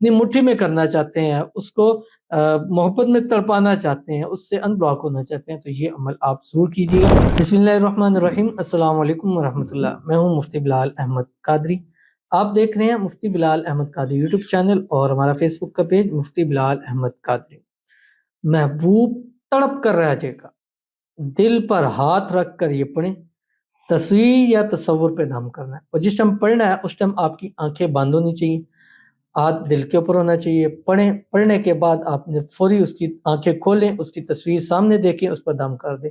اپنی مٹھی میں کرنا چاہتے ہیں، اس کو محبت میں تڑپانا چاہتے ہیں، اس سے ان بلاک ہونا چاہتے ہیں، تو یہ عمل آپ ضرور کیجیے گا۔ بسم اللہ الرحمن الرحیم۔ السلام علیکم ورحمۃ اللہ۔ میں ہوں مفتی بلال احمد قادری۔ آپ دیکھ رہے ہیں مفتی بلال احمد قادری یوٹیوب چینل اور ہمارا فیس بک کا پیج مفتی بلال احمد قادری۔ محبوب تڑپ کر رہ جائے گا، دل پر ہاتھ رکھ کر یہ پڑھیں۔ تصویر یا تصور پہ نام کرنا ہے، اور جس ٹائم پڑھنا ہے اس ٹائم آپ کی آنکھیں بند ہونی چاہیے، ہاتھ دل کے اوپر ہونا چاہیے۔ پڑھنے کے بعد آپ نے فوری اس کی آنکھیں کھولیں، اس کی تصویر سامنے دیکھیں، اس پر دم کر دیں۔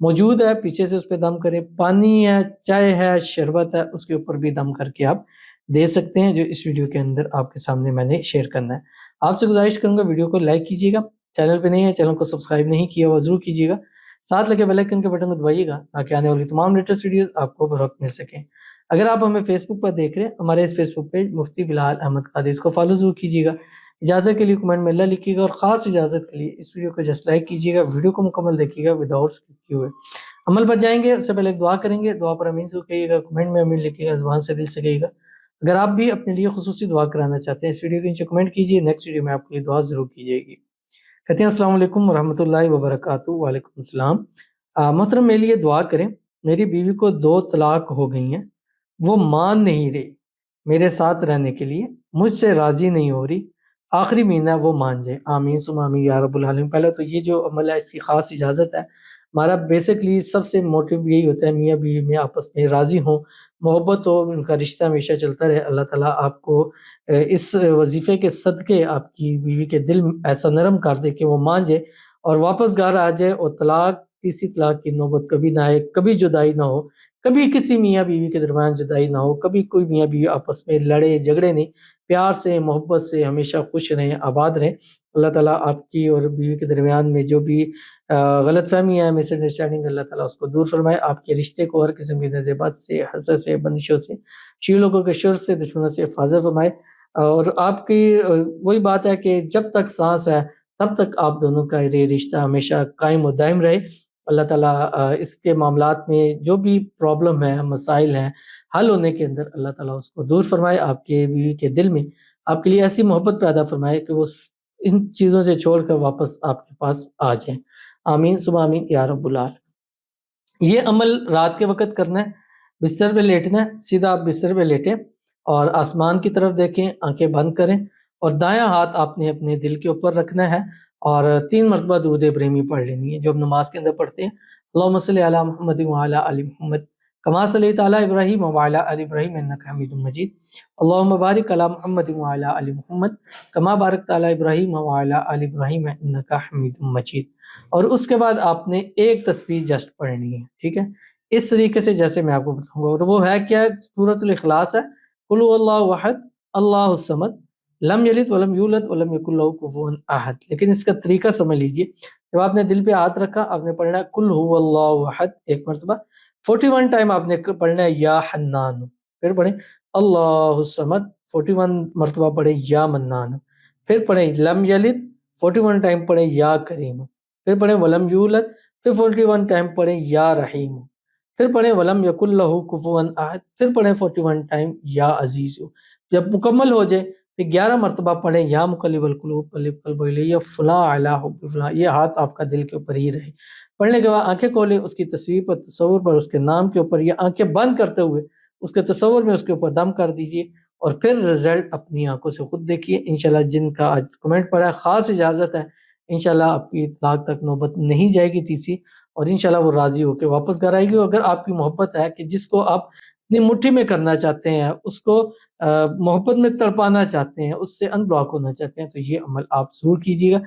موجود ہے پیچھے سے اس پہ دم کریں۔ پانی ہے، چائے ہے، شربت ہے، اس کے اوپر بھی دم کر کے آپ دے سکتے ہیں، جو اس ویڈیو کے اندر آپ کے سامنے میں نے شیئر کرنا ہے۔ آپ سے گزارش کروں گا ویڈیو کو لائک کیجیے گا، چینل پہ نہیں ہے چینل کو سبسکرائب نہیں کیا وہ ضرور کیجیے گا، ساتھ لگے بیل آئیکن کے بٹن کو دبائیے گا تاکہ آنے والی تمام لیٹسٹ ویڈیوز آپ کو بر وقت مل سکیں۔ اگر آپ ہمیں فیس بک پر دیکھ رہے ہیں، ہمارے اس فیس بک پیج مفتی بلال احمد قادری، اس کو فالو ضرور کیجیے گا۔ اجازت کے لیے کمنٹ میں اللہ لکھیے گا، اور خاص اجازت کے لیے اس ویڈیو کو جسٹ لائک کیجیے گا، ویڈیو کو مکمل دیکھیے گا وداؤٹ اسکپ کیے ہوئے۔ عمل پر جائیں گے اس سے پہلے ایک دعا کریں گے، دعا پر امین ضرور کہیے گا، کمنٹ میں امین لکھیے گا، زبان سے دل سے کہیے گا۔ اگر آپ بھی اپنے لیے خصوصی دعا کرانا چاہتے ہیں، اس ویڈیو کے نیچے کمنٹ کیجیے، نیکسٹ ویڈیو میں آپ کے لیے دعا ضرور کی جائے گی۔ کہتے ہیں السلام علیکم ورحمۃ اللہ وبرکاتہ۔ وعلیکم السلام۔ محترم میرے لیے دعا کریں، میری بیوی کو 2 طلاق ہو گئی ہیں، وہ مان نہیں رہی میرے ساتھ رہنے کے لیے، مجھ سے راضی نہیں ہو رہی، آخری مہینہ وہ مان جائے، آمین ثم آمین یا رب العالمین۔ پہلے تو یہ جو عمل ہے اس کی خاص اجازت ہے، ہمارا بیسکلی سب سے موٹیو یہی ہوتا ہے میاں بیوی میں آپس میں راضی ہوں، محبت ہو، ان کا رشتہ ہمیشہ چلتا رہے۔ اللہ تعالیٰ آپ کو اس وظیفے کے صدقے آپ کی بیوی کے دل ایسا نرم کر دے کہ وہ مان جائے اور واپس گھر آ جائے، اور تیسری طلاق کی نوبت کبھی نہ آئے، کبھی جدائی نہ ہو، کبھی کسی میاں بیوی کے درمیان جدائی نہ ہو، کبھی کوئی میاں بیوی آپس میں لڑے جھگڑے نہیں، پیار سے محبت سے ہمیشہ خوش رہیں، آباد رہیں۔ اللہ تعالیٰ آپ کی اور بیوی کے درمیان میں جو بھی غلط فہمی ہے، مس انڈرسٹینڈنگ، اللہ تعالیٰ اس کو دور فرمائے، آپ کے رشتے کو ہر قسم کی نزیبات سے، حسد سے، بندشوں سے، شی لوگوں کے شر سے، دشمنوں سے حفاظت فرمائے۔ اور آپ کی وہی بات ہے کہ جب تک سانس ہے تب تک آپ دونوں کا یہ رشتہ ہمیشہ قائم و دائم رہے۔ اللہ تعالیٰ اس کے معاملات میں جو بھی پرابلم ہے، مسائل ہیں، حل ہونے کے اندر اللہ تعالیٰ اس کو دور فرمائے، آپ کے بیوی کے دل میں آپ کے لیے ایسی محبت پیدا فرمائے کہ وہ ان چیزوں سے چھوڑ کر واپس آپ کے پاس آ جائیں، آمین ثم آمین یا رب العالمین۔ یہ عمل رات کے وقت کرنا ہے، بستر پہ لیٹنا ہے، سیدھا آپ بستر پہ لیٹیں اور آسمان کی طرف دیکھیں، آنکھیں بند کریں، اور دایاں ہاتھ آپ نے اپنے دل کے اوپر رکھنا ہے، اور 3 مرتبہ درود ابراہیمی پڑھ لینی ہے جو ہم نماز کے اندر پڑھتے ہیں۔ اللہم صلی علی محمد وعلی آل محمد کما صلیت علی ابراہیم وعلی آل ابراہیم انک حمید مجید، اللہم بارک علی محمد وعلی آل محمد کما بارکت علی ابراہیم وعلی آل ابراہیم انک حمید مجید۔ اور اس کے بعد آپ نے ایک تسبیح جسٹ پڑھنی ہے، ٹھیک ہے، اس طریقے سے جیسے میں آپ کو بتاؤں گا، اور وہ ہے کیا؟ سورۃ الاخلاص ہے، قل هو اللہ احد اللہ الصمد لم یلد ولم یولد ولم یکن لہ کفوا احد۔ لیکن اس کا طریقہ سمجھ لیجئے، جب آپ نے دل پہ ہاتھ رکھا، آپ نے پڑھنا ہے قل هو اللہ احد ایک مرتبہ، 41 ٹائم آپ نے پڑھنا ہے یا حنان، پھر پڑھیں اللہ الصمد 41 مرتبہ پڑھیں یا منان، پھر پڑھیں لم یلد 41 ٹائم پڑھیں یا کریم، پھر پڑھیں ولم یولد، پھر 41 ٹائم پڑھیں یا رحیم، پھر پڑھیں ولم یکن لہ کفوا احد، پھر پڑھیں 41 ٹائم یا عزیز۔ جب مکمل ہو جائے پھر 11 مرتبہ پڑھیں یا مقلب القلوب قلب قلب الیہ فلاں علی حب فلاں، یہ ہاتھ آپ کا دل کے اوپر ہی رہے۔ پڑھنے کے بعد آنکھیں کھولیں، اس کی تصویر پر، تصور پر، اس کے نام کے اوپر، یا آنکھیں بند کرتے ہوئے اس کے تصور میں اس کے اوپر دم کر دیجئے، اور پھر رزلٹ اپنی آنکھوں سے خود دیکھیے۔ انشاءاللہ جن کا آج کمنٹ پڑا ہے خاص اجازت ہے، انشاءاللہ آپ کی طلاق تک نوبت نہیں جائے گی تیسری، اور انشاءاللہ وہ راضی ہو کے واپس گھر آئے گی۔ اگر آپ کی محبت ہے کہ جس کو آپ اپنی مٹھی میں کرنا چاہتے ہیں، اس کو محبت میں تڑپانا چاہتے ہیں، اس سے ان بلاک ہونا چاہتے ہیں، تو یہ عمل آپ ضرور کیجیے گا۔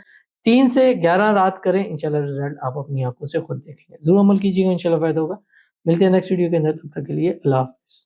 3 سے 11 رات کریں، انشاءاللہ رزلٹ آپ اپنی آنکھوں سے خود دیکھیں گے۔ ضرور عمل کیجیے گا، انشاءاللہ فائدہ ہوگا۔ ملتے ہیں نیکسٹ ویڈیو کے اندر، تب تک کے لیے اللہ حافظ۔